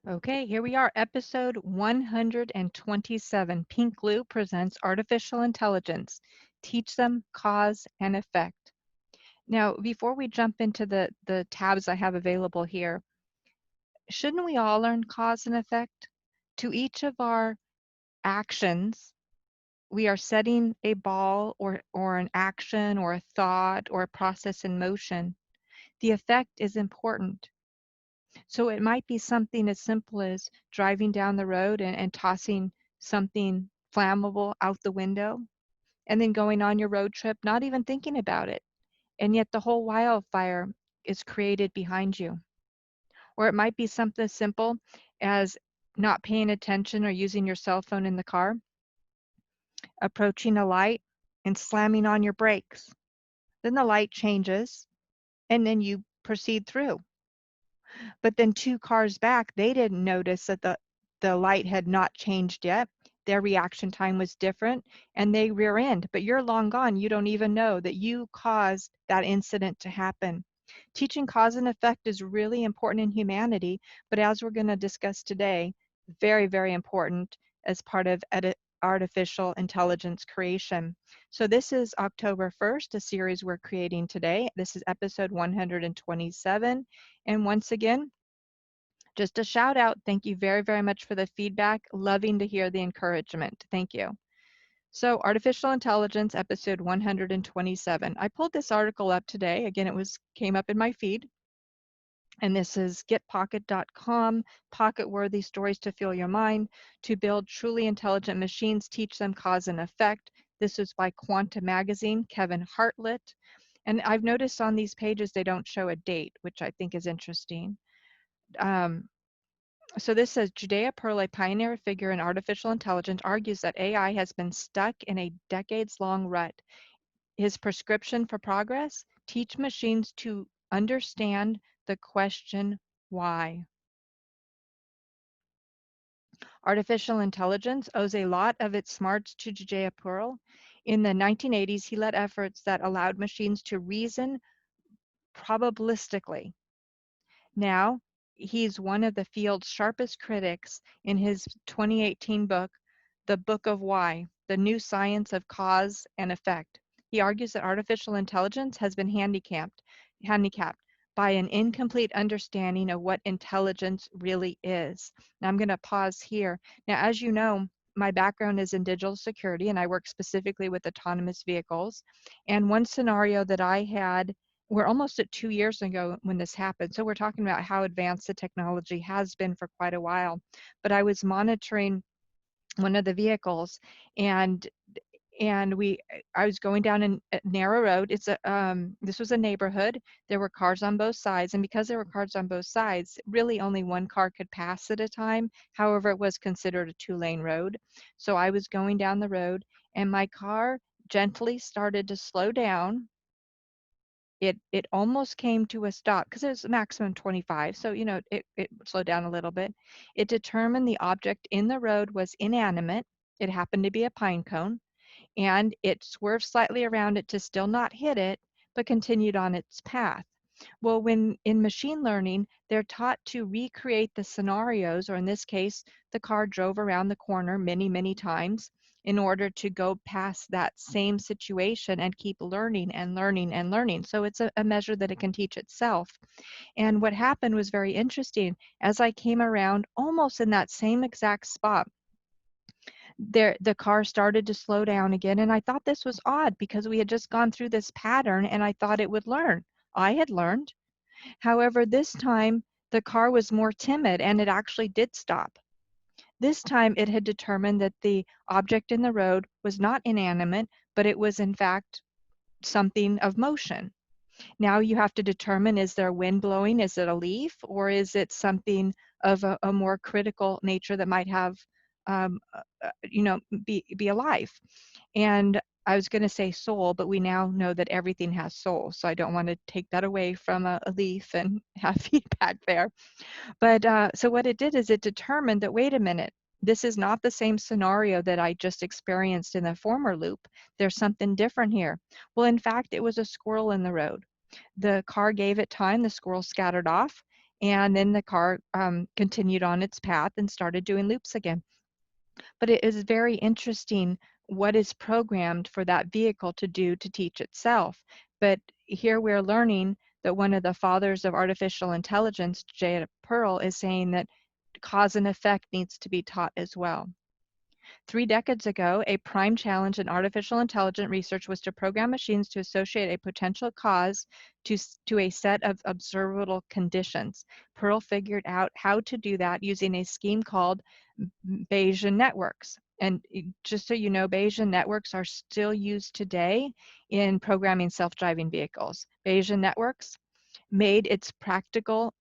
Okay, here we are, episode 127. Pink Glue presents Artificial Intelligence. Teach them cause and effect. Now, before we jump into the tabs I have available here, shouldn't we all learn cause and effect? To each of our actions, we are setting a ball or an action or a thought or a process in motion. The effect is important. So it might be something as simple as driving down the road and tossing something flammable out the window and then going on your road trip, not even thinking about it. And yet the whole wildfire is created behind you. Or it might be something as simple as not paying attention or using your cell phone in the car, approaching a light and slamming on your brakes. Then the light changes and then you proceed through. But then 2 cars back, they didn't notice that the light had not changed yet. Their reaction time was different, and they rear end, but you're long gone. You don't even know that you caused that incident to happen. Teaching cause and effect is really important in humanity, but as we're going to discuss today, very, very important as part of artificial intelligence creation. So this is October 1st, a series we're creating today. This is episode 127. And once again, just a shout out. Thank you very, very much for the feedback. Loving to hear the encouragement. Thank you. So, artificial intelligence, episode 127. I pulled this article up today. Again, came up in my feed, and this is getpocket.com. Pocket-worthy stories to fuel your mind. To build truly intelligent machines, teach them cause and effect. This is by Quanta Magazine, Kevin Hartlett. And I've noticed on these pages they don't show a date, which I think is interesting. So this says Judea Pearl, a pioneer figure in artificial intelligence, argues that AI has been stuck in a decades-long rut. His prescription for progress? Teach machines to understand the question why. Artificial intelligence owes a lot of its smarts to Judea Pearl. In the 1980s, he led efforts that allowed machines to reason probabilistically. Now, he's one of the field's sharpest critics in his 2018 book, The Book of Why, The New Science of Cause and Effect. He argues that artificial intelligence has been handicapped by an incomplete understanding of what intelligence really is. Now I'm going to pause here. Now, as you know, my background is in digital security and I work specifically with autonomous vehicles. And one scenario that I had, we're almost at 2 years ago when this happened. So we're talking about how advanced the technology has been for quite a while. But I was monitoring one of the vehicles and I was going down a narrow road. This was a neighborhood. There were cars on both sides, and because there were cars on both sides, really only one car could pass at a time. However, it was considered a 2-lane road. So I was going down the road and my car gently started to slow down. It almost came to a stop because it was maximum 25, so it slowed down a little bit. It determined the object in the road was inanimate. It happened to be a pine cone, and it swerved slightly around it to still not hit it, but continued on its path. Well, when in machine learning, they're taught to recreate the scenarios, or in this case, the car drove around the corner many, many times in order to go past that same situation and keep learning and learning and learning. So it's a measure that it can teach itself. And what happened was very interesting. As I came around almost in that same exact spot, the car started to slow down again, and I thought this was odd because we had just gone through this pattern and I thought it would learn. I had learned. However, this time the car was more timid and it actually did stop. This time it had determined that the object in the road was not inanimate, but it was in fact something of motion. Now you have to determine, is there wind blowing? Is it a leaf? Or is it something of a more critical nature that might have, be alive? And I was going to say soul, but we now know that everything has soul. So I don't want to take that away from a leaf and have feedback there. But so what it did is it determined that, wait a minute, this is not the same scenario that I just experienced in the former loop. There's something different here. Well, in fact, it was a squirrel in the road. The car gave it time, the squirrel scattered off, And then the car continued on its path and started doing loops again. But it is very interesting what is programmed for that vehicle to do to teach itself. But here we're learning that one of the fathers of artificial intelligence, Jay Pearl, is saying that cause and effect needs to be taught as well. 3 decades ago, a prime challenge in artificial intelligence research was to program machines to associate a potential cause to a set of observable conditions. Pearl figured out how to do that using a scheme called Bayesian networks. And just so you know, Bayesian networks are still used today in programming self-driving vehicles. Bayesian networks made it practical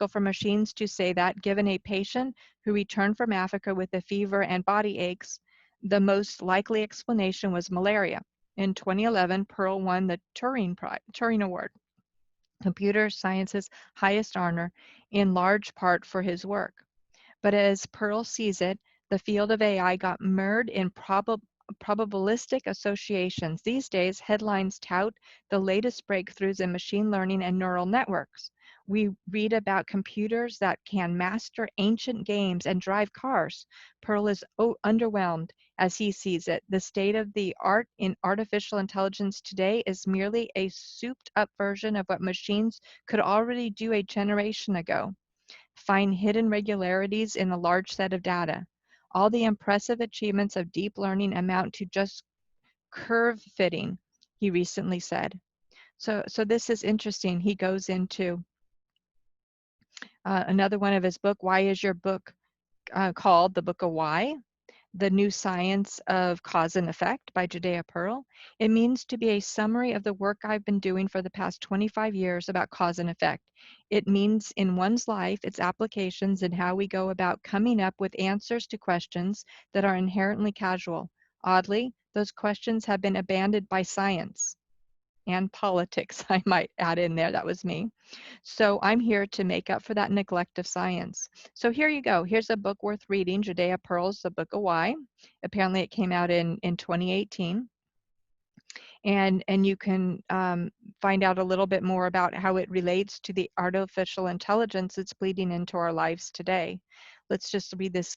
for machines to say that given a patient who returned from Africa with a fever and body aches, the most likely explanation was malaria. In 2011, Pearl won the Turing Award, computer science's highest honor, in large part for his work. But as Pearl sees it, the field of AI got mired in probabilistic associations. These days, headlines tout the latest breakthroughs in machine learning and neural networks. We read about computers that can master ancient games and drive cars. Pearl is underwhelmed as he sees it. The state of the art in artificial intelligence today is merely a souped up version of what machines could already do a generation ago. Find hidden regularities in a large set of data. All the impressive achievements of deep learning amount to just curve fitting, he recently said. So this is interesting. He goes into another one of his book. Why is your book called The Book of Why? The New Science of Cause and Effect by Judea Pearl. It means to be a summary of the work I've been doing for the past 25 years about cause and effect. It means in one's life, its applications, and how we go about coming up with answers to questions that are inherently casual. Oddly, those questions have been abandoned by science and politics, I might add in there. That was me. So I'm here to make up for that neglect of science. So here you go. Here's a book worth reading, Judea Pearl's The Book of Why. Apparently it came out in 2018. And you can find out a little bit more about how it relates to the artificial intelligence that's bleeding into our lives today. Let's just read this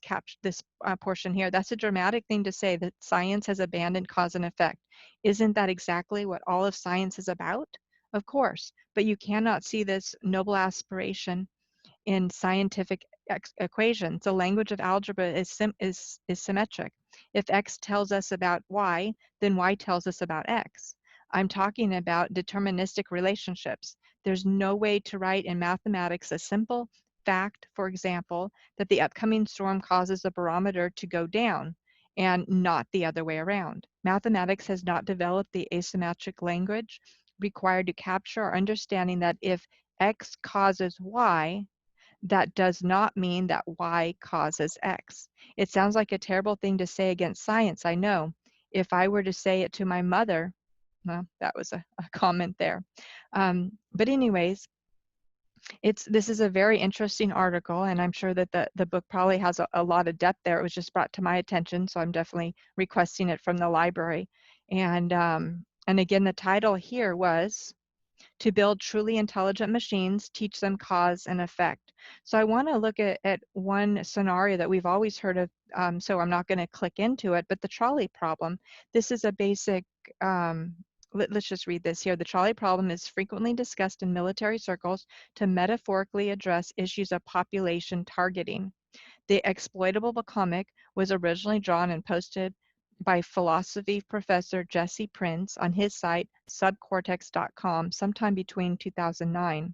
portion here. That's a dramatic thing to say, that science has abandoned cause and effect. Isn't that exactly what all of science is about? Of course, but you cannot see this noble aspiration in scientific equations. The language of algebra is symmetric. If x tells us about y, then y tells us about x. I'm talking about deterministic relationships. There's no way to write in mathematics a simple fact, for example, that the upcoming storm causes the barometer to go down and not the other way around. Mathematics has not developed the asymmetric language required to capture our understanding that if x causes y, that does not mean that Y causes X. It sounds like a terrible thing to say against science, I know. If I were to say it to my mother, well, that was a comment there. But anyways, this is a very interesting article, and I'm sure that the book probably has a lot of depth there. It was just brought to my attention, so I'm definitely requesting it from the library. And again, the title here was to build truly intelligent machines, teach them cause and effect. So I want to look at one scenario that we've always heard of, so I'm not going to click into it, but the trolley problem. This is a basic, let's just read this here. The trolley problem is frequently discussed in military circles to metaphorically address issues of population targeting. The exploitable comic was originally drawn and posted by philosophy professor Jesse Prince on his site subcortex.com sometime between 2009.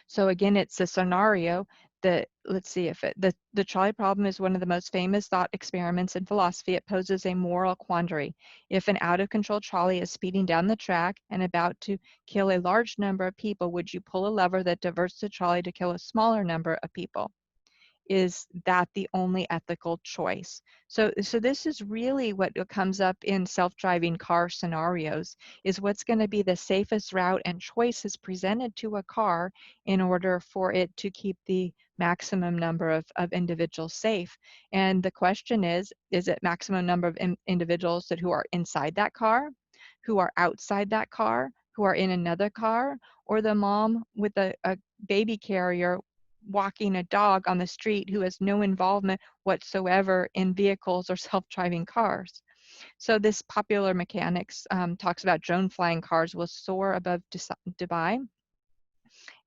So again, it's a scenario that, let's see if the trolley problem is one of the most famous thought experiments in philosophy. It poses a moral quandary. If an out of control trolley is speeding down the track and about to kill a large number of people, would you pull a lever that diverts the trolley to kill a smaller number of people? Is that the only ethical choice? So this is really what comes up in self-driving car scenarios, is what's going to be the safest route and choices presented to a car in order for it to keep the maximum number of individuals safe. And the question is it maximum number of individuals who are inside that car, who are outside that car, who are in another car, or the mom with a baby carrier walking a dog on the street who has no involvement whatsoever in vehicles or self-driving cars. So this popular mechanics talks about drone flying cars will soar above Dubai.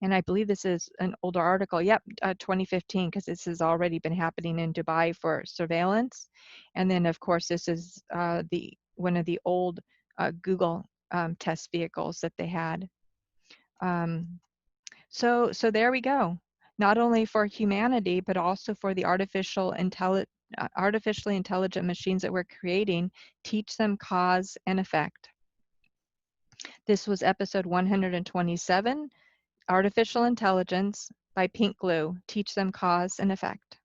And I believe this is an older article. Yep, 2015, because this has already been happening in Dubai for surveillance. And then, of course, this is the one of the old Google test vehicles that they had. So there we go. Not only for humanity, but also for the artificially intelligent machines that we're creating, teach them cause and effect. This was episode 127, Artificial Intelligence by Pink Glue, Teach Them Cause and Effect.